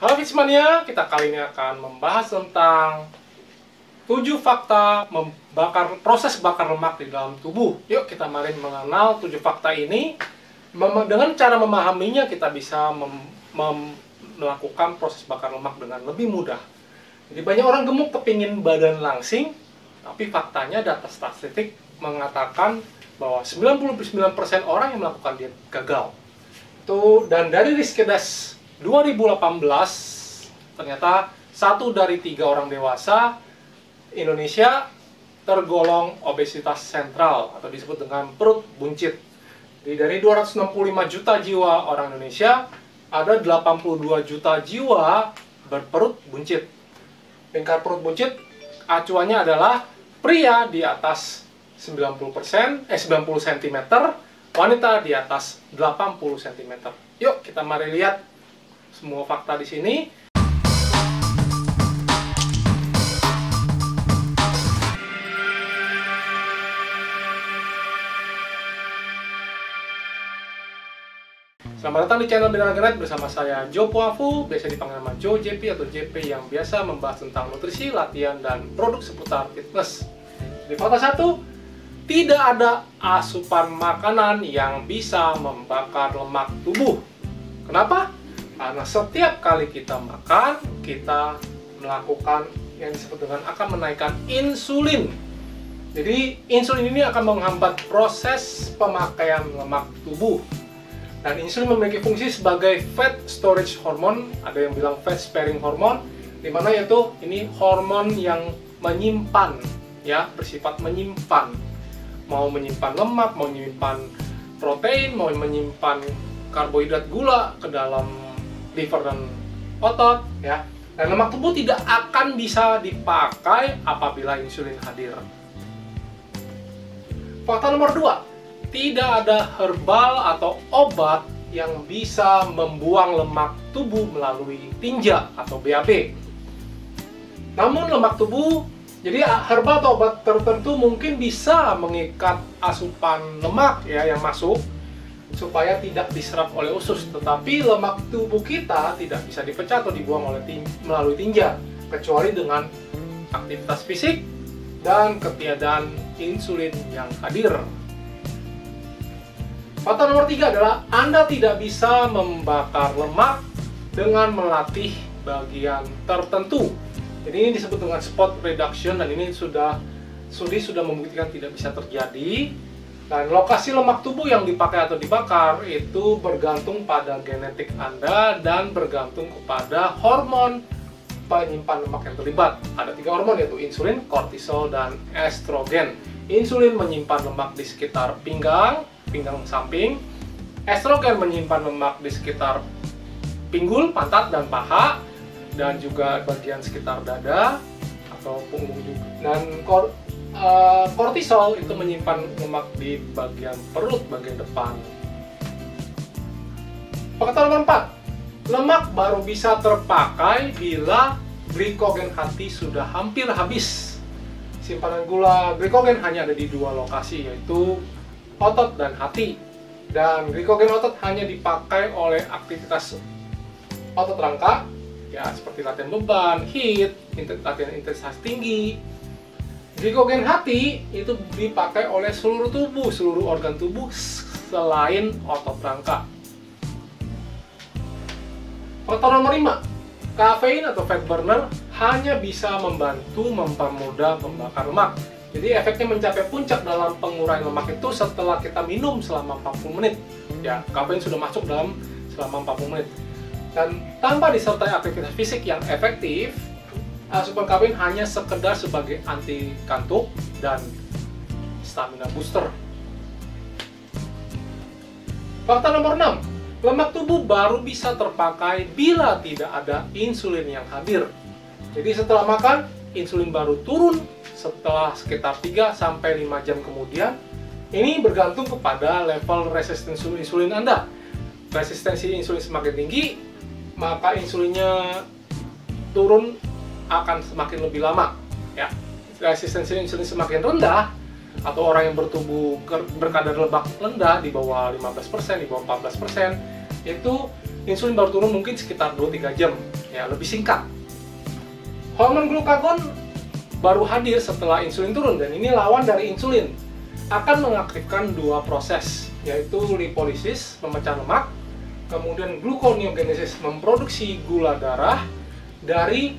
Halo Fitchmania, kita kali ini akan membahas tentang 7 fakta proses bakar lemak di dalam tubuh. Yuk kita mari mengenal 7 fakta ini. Dengan cara memahaminya kita bisa melakukan proses bakar lemak dengan lebih mudah. Jadi banyak orang gemuk kepingin badan langsing, tapi faktanya data statistik mengatakan bahwa 99% orang yang melakukan diet gagal. Dan dari Rizkedas 2018, ternyata 1 dari 3 orang dewasa Indonesia tergolong obesitas sentral atau disebut dengan perut buncit. Jadi dari 265 juta jiwa orang Indonesia, ada 82 juta jiwa berperut buncit. Lingkar perut buncit acuannya adalah pria di atas 90 cm, wanita di atas 80 cm. Yuk kita mari lihat semua fakta di sini. Selamat datang di channel Bidang Genet bersama saya Jo Puafu, biasa dipanggil nama Jo JP atau JP, yang biasa membahas tentang nutrisi, latihan, dan produk seputar fitness. Di fakta 1, tidak ada asupan makanan yang bisa membakar lemak tubuh. Kenapa? Karena setiap kali kita makan, kita melakukan yang disebut dengan akan menaikkan insulin. Jadi insulin ini akan menghambat proses pemakaian lemak tubuh. Dan insulin memiliki fungsi sebagai fat storage hormone, ada yang bilang fat sparing hormone, di mana yaitu ini hormon yang menyimpan, ya, bersifat menyimpan. Mau menyimpan lemak, mau menyimpan protein, mau menyimpan karbohidrat, gula ke dalam liver dan otot, ya. Dan lemak tubuh tidak akan bisa dipakai apabila insulin hadir. Fakta nomor 2. Tidak ada herbal atau obat yang bisa membuang lemak tubuh melalui tinja atau BAB. Namun lemak tubuh, jadi herbal atau obat tertentu mungkin bisa mengikat asupan lemak, ya, yang masuk supaya tidak diserap oleh usus, tetapi lemak tubuh kita tidak bisa dipecah atau dibuang melalui tinja kecuali dengan aktivitas fisik dan ketiadaan insulin yang hadir. Fakta nomor 3 adalah Anda tidak bisa membakar lemak dengan melatih bagian tertentu. Jadi ini disebut dengan spot reduction, dan ini sudah membuktikan tidak bisa terjadi. Dan lokasi lemak tubuh yang dipakai atau dibakar itu bergantung pada genetik Anda dan bergantung kepada hormon penyimpan lemak yang terlibat. Ada 3 hormon, yaitu insulin, kortisol, dan estrogen. Insulin menyimpan lemak di sekitar pinggang samping. Estrogen menyimpan lemak di sekitar pinggul, pantat, dan paha, dan juga bagian sekitar dada atau punggung juga. Dan kortisol itu menyimpan lemak di bagian perut, bagian depan. Fakta nomor 4. Lemak baru bisa terpakai bila glikogen hati sudah hampir habis. Simpanan gula glikogen hanya ada di 2 lokasi, yaitu otot dan hati. Dan glikogen otot hanya dipakai oleh aktivitas otot rangka, ya, seperti latihan beban, HIIT, latihan intensitas tinggi. Glikogen hati itu dipakai oleh seluruh tubuh, seluruh organ tubuh selain otot rangka. Faktor nomor 5. Kafein atau fat burner hanya bisa membantu mempermudah membakar lemak. Jadi efeknya mencapai puncak dalam penguraian lemak itu setelah kita minum selama 40 menit. Ya, kafein sudah masuk dalam selama 40 menit. Dan tanpa disertai aktivitas fisik yang efektif, asupan kafein hanya sekedar sebagai anti kantuk dan stamina booster. Fakta nomor 6. Lemak tubuh baru bisa terpakai bila tidak ada insulin yang hadir. Jadi setelah makan, insulin baru turun setelah sekitar 3-5 jam kemudian. Ini bergantung kepada level resistensi insulin Anda. Resistensi insulin semakin tinggi, maka insulinnya turun akan semakin lebih lama, ya. Resistensi insulin semakin rendah, atau orang yang bertubuh berkadar lemak rendah di bawah 15%, di bawah 14%, itu insulin baru turun mungkin sekitar 2-3 jam, ya lebih singkat. Hormon glukagon baru hadir setelah insulin turun, dan ini lawan dari insulin. Akan mengaktifkan dua proses, yaitu lipolisis, pemecahan lemak, kemudian gluconeogenesis, memproduksi gula darah dari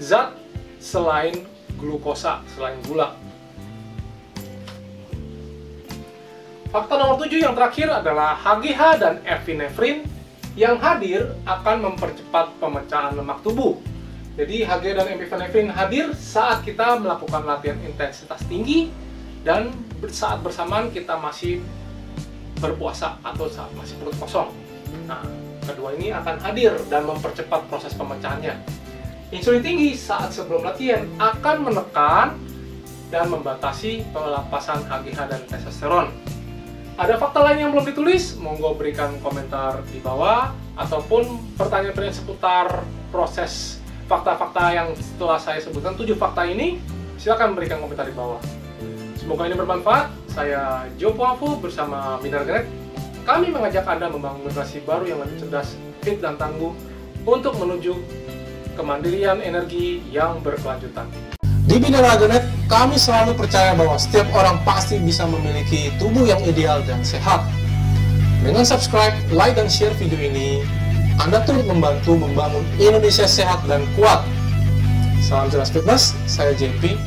zat selain glukosa, selain gula. Faktor nomor 7 yang terakhir adalah HGH dan epinefrin yang hadir akan mempercepat pemecahan lemak tubuh. Jadi HGH dan epinefrin hadir saat kita melakukan latihan intensitas tinggi dan saat bersamaan kita masih berpuasa atau saat masih perut kosong. Nah, kedua ini akan hadir dan mempercepat proses pemecahannya. Insulin tinggi saat sebelum latihan akan menekan dan membatasi pelepasan HGH dan testosteron. Ada fakta lain yang belum ditulis, monggo berikan komentar di bawah, ataupun pertanyaan-pertanyaan seputar proses fakta-fakta yang setelah saya sebutkan 7 fakta ini, silakan berikan komentar di bawah. Semoga ini bermanfaat. Saya Jo Poafu bersama Minerganet. Kami mengajak Anda membangun generasi baru yang lebih cerdas, fit dan tangguh untuk menuju kemandirian energi yang berkelanjutan. Di Minerganet, kami selalu percaya bahwa setiap orang pasti bisa memiliki tubuh yang ideal dan sehat. Dengan subscribe, like, dan share video ini, Anda turut membantu membangun Indonesia sehat dan kuat. Salam jelas fitness, saya JP.